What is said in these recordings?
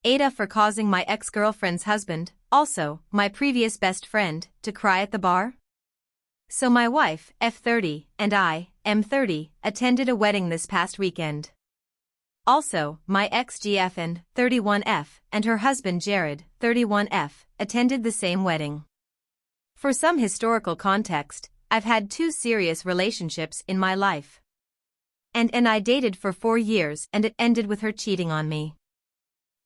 Ada for causing my ex-girlfriend's husband, also my previous best friend, to cry at the bar? So my wife, F30, and I, M30, attended a wedding this past weekend. Also, my ex-GFN, 31F, and her husband Jared, 31F, attended the same wedding. For some historical context, I've had 2 serious relationships in my life. And I dated for 4 years and it ended with her cheating on me.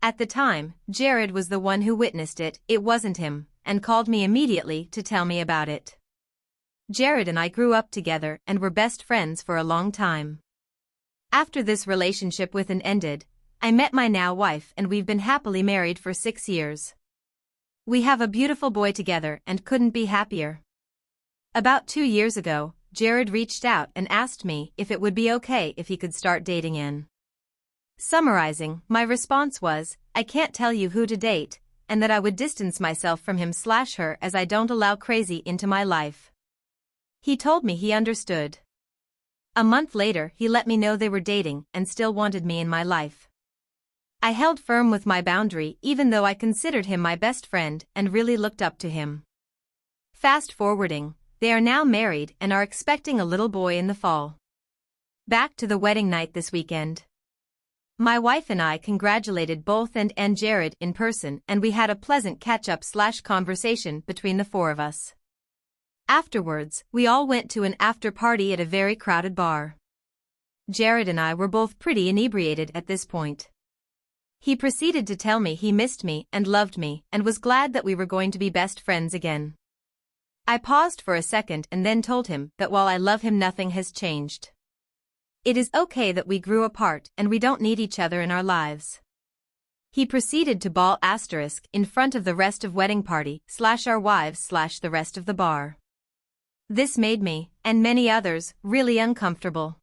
At the time, Jared was the one who witnessed it wasn't him, and called me immediately to tell me about it. Jared and I grew up together and were best friends for a long time. After this relationship with an ended, I met my now wife and we've been happily married for 6 years. We have a beautiful boy together and couldn't be happier. About 2 years ago, Jared reached out and asked me if it would be okay if he could start dating in. Summarizing, my response was, I can't tell you who to date, and that I would distance myself from him/her as I don't allow crazy into my life. He told me he understood. A month later he let me know they were dating and still wanted me in my life. I held firm with my boundary even though I considered him my best friend and really looked up to him. Fast forwarding, they are now married and are expecting a little boy in the fall. Back to the wedding night this weekend. My wife and I congratulated both and Jared in person and we had a pleasant catch-up/conversation between the 4 of us. Afterwards, we all went to an after-party at a very crowded bar. Jared and I were both pretty inebriated at this point. He proceeded to tell me he missed me and loved me and was glad that we were going to be best friends again. I paused for a second and then told him that while I love him nothing has changed. It is okay that we grew apart and we don't need each other in our lives. He proceeded to bawl asterisk in front of the rest of wedding party/our wives/the rest of the bar. This made me, and many others, really uncomfortable.